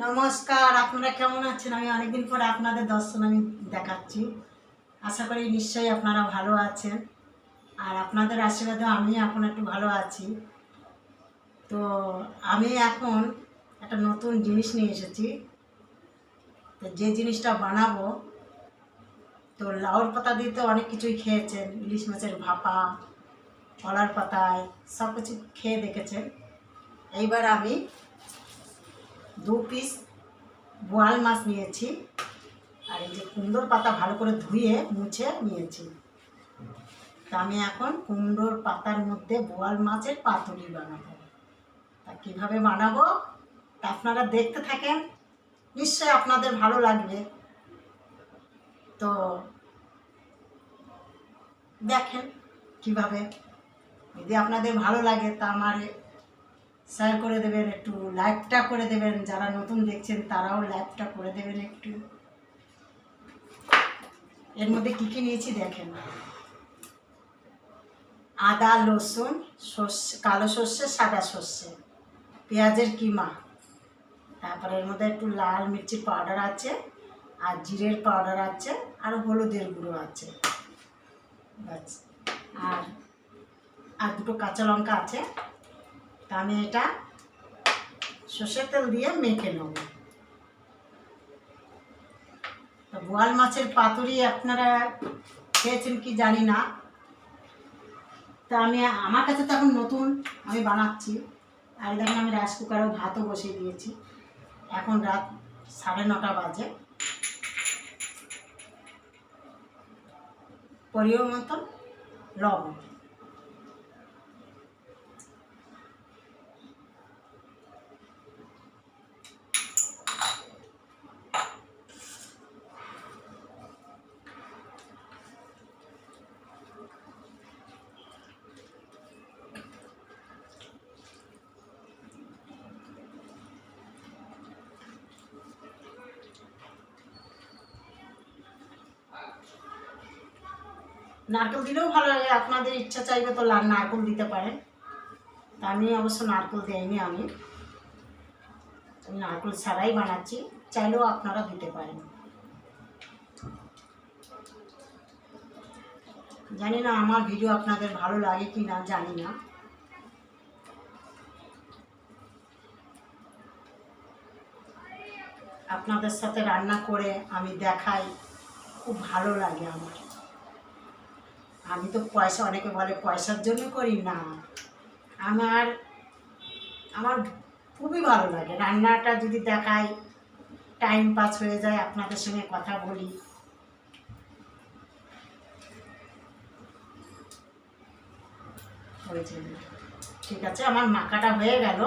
নমস্কার, আপনারা কেমন আছেন? আমি অনেকদিন পরে আপনাদের দর্শন আমি দেখাচ্ছি। আশা করি নিশ্চয়ই আপনারা ভালো আছেন, আর আপনাদের আশীর্বাদে আমি এখন একটু ভালো আছি। তো আমি এখন একটা নতুন জিনিস নিয়ে এসেছি। তো যে জিনিসটা বানাবো, তো লাউর পাতা দিয়ে তো অনেক কিছুই খেয়েছেন, ইলিশ মাছের ভাপা, কলার পাতায় সব কিছু খেয়ে দেখেছেন। এইবার আমি 2 পিস বোয়াল মাছ নিয়েছি, আর এই যে কুমড়োর পাতা ভালো করে ধুয়ে মুছে নিয়েছি। তা আমি এখন কুমড়োর পাতার মধ্যে বোয়াল মাছের পাতুরি বানাবো। তা কীভাবে বানাবো তা আপনারা দেখতে থাকেন, নিশ্চয় আপনাদের ভালো লাগবে। তো দেখেন কিভাবে, যদি আপনাদের ভালো লাগে তা আমার শেয়ার করে দেবেন, একটু লাইকটা করে দেবেন। যারা নতুন দেখছেন তারাও লাইকটা করে দেবেন একটু। এর মধ্যে কী কী নিয়েছি দেখেন: আদা, রসুন, সর্ষে, কালো সর্ষে, সাদা সর্ষে, পেঁয়াজের কিমা, তারপরে এর মধ্যে একটু লাল মির্চির পাউডার আছে, আর জিরের পাউডার আছে, আর হলুদের গুঁড়ো আছে, ব্যাস। আর দুটো কাঁচা লঙ্কা আছে। তা আমি এটা সর্ষের তেল দিয়ে মেখে নেব। তো বোয়াল মাছের পাতুরি আপনারা খেয়েছেন কি জানি না। তা আমার কাছে তো এখন নতুন, আমি বানাচ্ছি। আর দেখেন আমি রাইস কুকারেও ভাতও বসিয়ে দিয়েছি। এখন রাত 9:30 বাজে। পরিমাণ মতন লবণ, নারকেল দিলেও ভালো লাগে, আপনাদের ইচ্ছা চাইবে তো নারকেল দিতে পারেন। তা আমি অবশ্য নারকেল দেয়নি, আমি নারকেল ছাড়াই বানাচ্ছি, চাইলেও আপনারা দিতে পারেন। জানি না আমার ভিডিও আপনাদের ভালো লাগে কি না, জানি না। আপনাদের সাথে রান্না করে আমি দেখাই, খুব ভালো লাগে আমার। আমি তো পয়সা, অনেকে বলে পয়সার জন্য করি না, আমার খুবই ভালো লাগে রান্নাটা যদি দেখাই, টাইম পাস হয়ে যায়, আপনাদের সঙ্গে কথা বলি। হয়েছে, ঠিক আছে, আমার মাখাটা হয়ে গেল।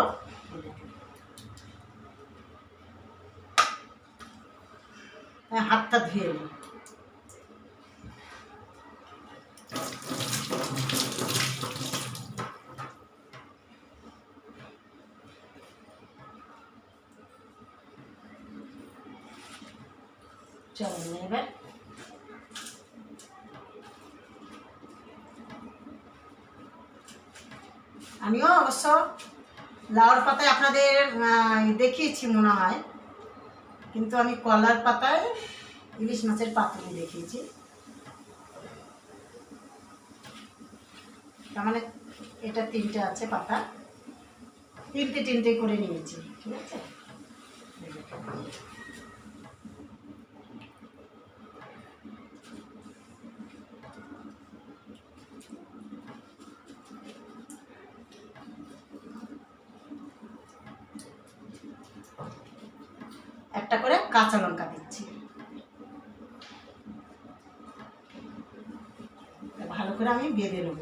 হাতটা ধুয়ে নিই। চলুন এবার আমিও অবশ্য লাউর পাতায় আপনাদের দেখিয়েছি মনে হয়, কিন্তু আমি কলার পাতায় ইলিশ মাছের পাতুরি দেখিয়েছি। তার মানে এটা 3টে আছে পাতা, 3টে করে নিয়েছি, ঠিক আছে। একটা করে কাঁচা লঙ্কা দিচ্ছি, ভালো করে আমি বেঁধে নেব।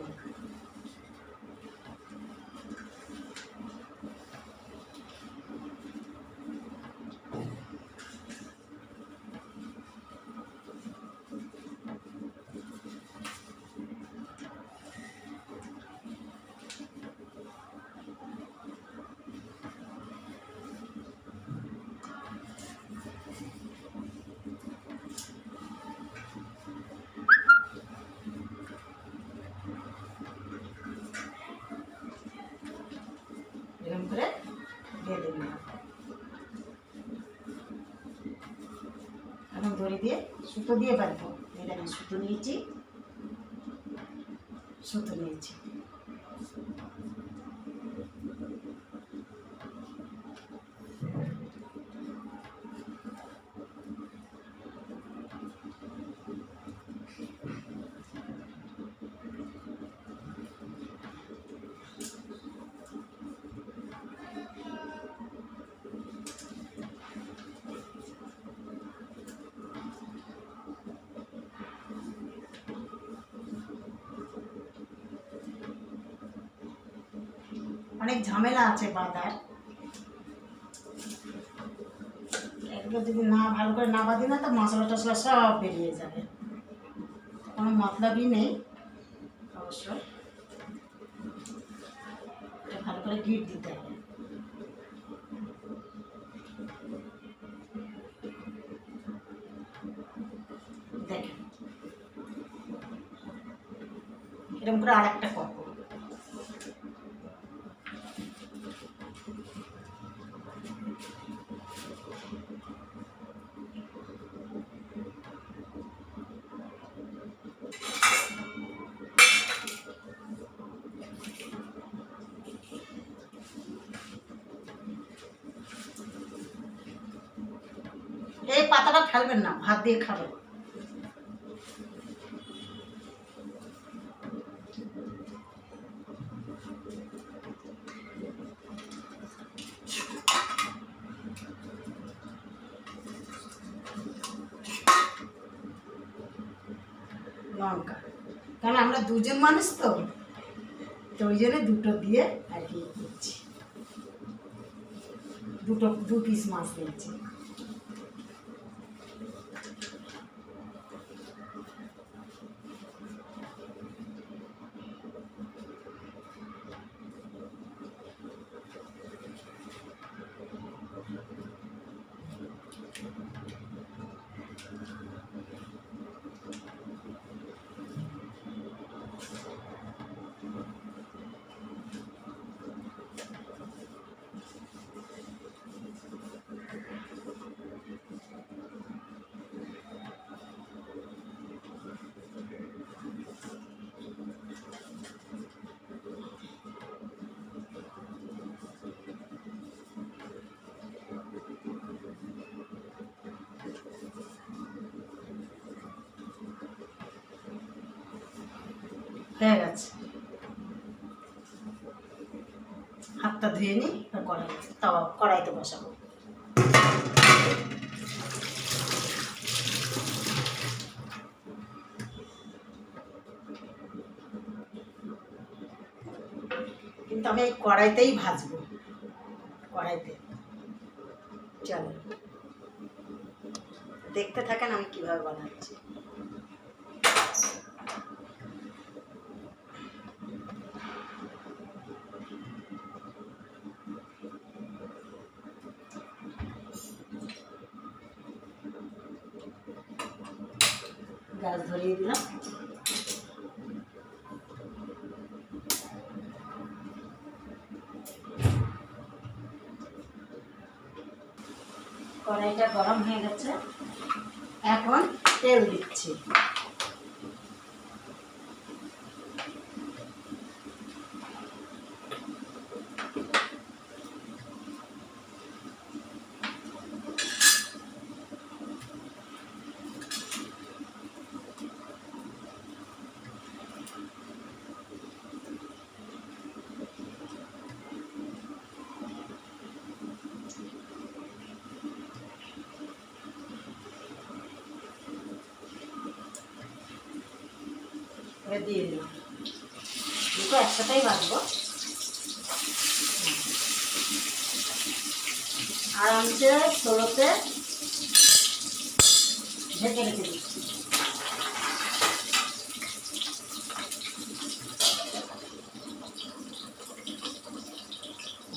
দড়ি দিয়ে সুতো দিয়ে বাঁধবো। এই দেখেন সুতো নিয়েছি, সুতো নিয়েছি। অনেক ঝামেলা আছে বাঁধার, এগুলো যদি না ভালো করে না বাঁধি না তো মশলা টশলা সব বেরিয়ে যাবে, কোনো মতলবই নেই। অবশ্যই এটা ভালো করে গিট দিতে হবে। দেখেন এরকম করে আর একটা করবো। এই পাতাটা ফেলবেন না, ভাত দিয়ে খাবেন। লঙ্কা, কারণ আমরা দুজন মানুষ তো, তো ওই জন্য দুটো দিয়ে আর কি দিচ্ছি, দু পিস মাছ দিচ্ছি। হয়ে গেছে, হাতটা ধুয়ে নিই আর কড়াইতে বসাবো। কিন্তু আমি এই কড়াইতেই ভাজবো, কড়াইতে। চলো দেখতে থাকেন আমি কিভাবে বানাচ্ছি। গ্যাস ধরিয়ে দিলাম, কড়াইটা গরম হয়ে গেছে, এখন তেল দিচ্ছি। দিয়ে দিলাম, দুটো একসাথেই ভাজবো। আরামসে সরোতে ঢেকে রেখে দিচ্ছি।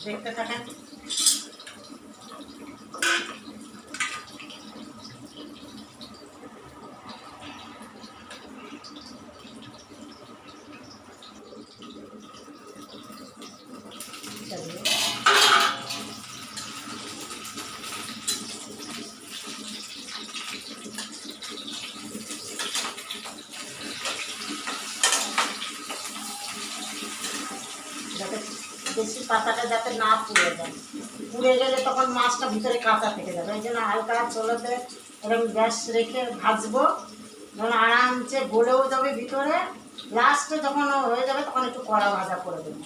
দেখতে থাকেন। পাতাটা যাতে না পুড়ে যায়, পুড়ে গেলে তখন মাছটা ভিতরে কাঁচা থেকে যাবে। এই জন্য হালকা চুলোতে এরকম গ্যাস রেখে ভাজবো, যখন আরামসে গলেও যাবে ভিতরে। লাস্টে যখন হয়ে যাবে তখন একটু কড়া ভাজা করে দেবো,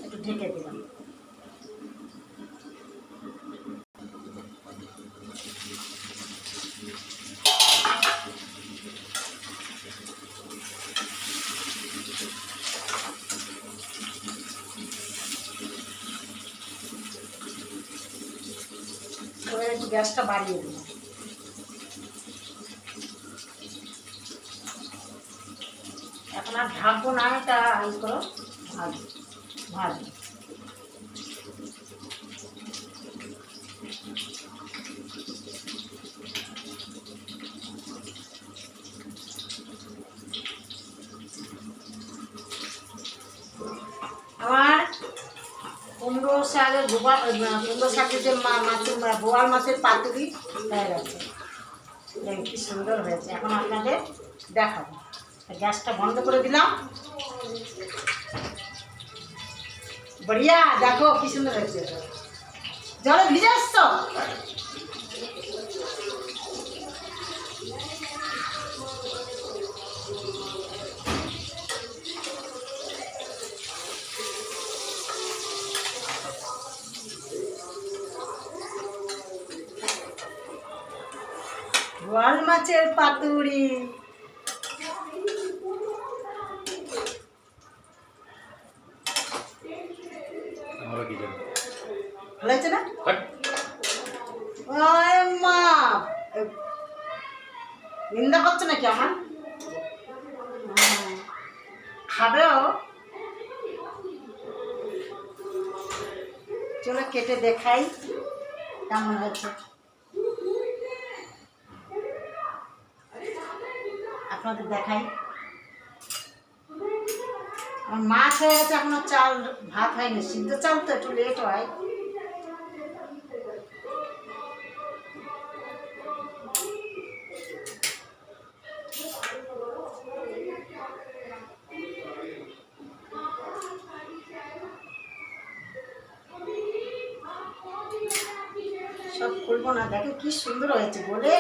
একটু ঢেকে দিলাম। একটু গ্যাসটা বাড়িয়ে দেবো। এখন আর ঢাকবো না, এটা ই করো, ভাজবো। আমার কুমড়ো শাকের কুমড়ো শাকের যে মাছের বোয়াল মাছের পাতুরি হয়ে গেছে, কি সুন্দর হয়েছে। এখন আপনাদের দেখাবো। গ্যাসটা বন্ধ করে দিলাম। বড়িয়া, দেখো কি সুন্দর হয়েছে। জলে ভিজে আসছো? বোয়াল মাছের পাতুরি ভালো হয়েছে না? মা নিন্দা করছে নাকি আমার? খাবেও? চলো কেটে দেখাই কেমন হয়েছে। আপনাদের দেখাই। আমার মাছ হয়ে গেছে, এখনো চাল ভাত হয়নি, সিদ্ধ চাল তো একটু লেট হয়। সব খুলবো না, দেখো কি সুন্দর হয়েছে, বলে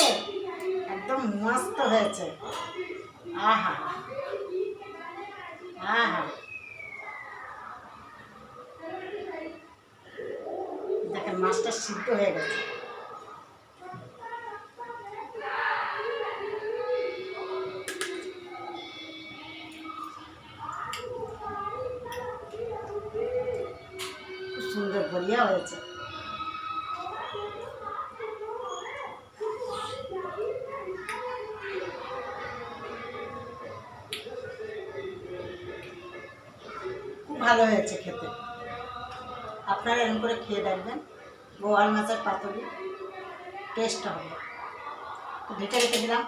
একদম মস্ত হয়েছে। আহা আহা, দেখেন মাছটা সিদ্ধ হয়ে গেছে। খুব সুন্দর বড়িয়া হয়েছে। খুব ভালো হয়েছে খেতে। আপনারা এরকম করে খেয়ে দেখবেন, বোয়াল মাছের পাতুরি টেস্ট হবে। ঢেকে রেখে দিলাম।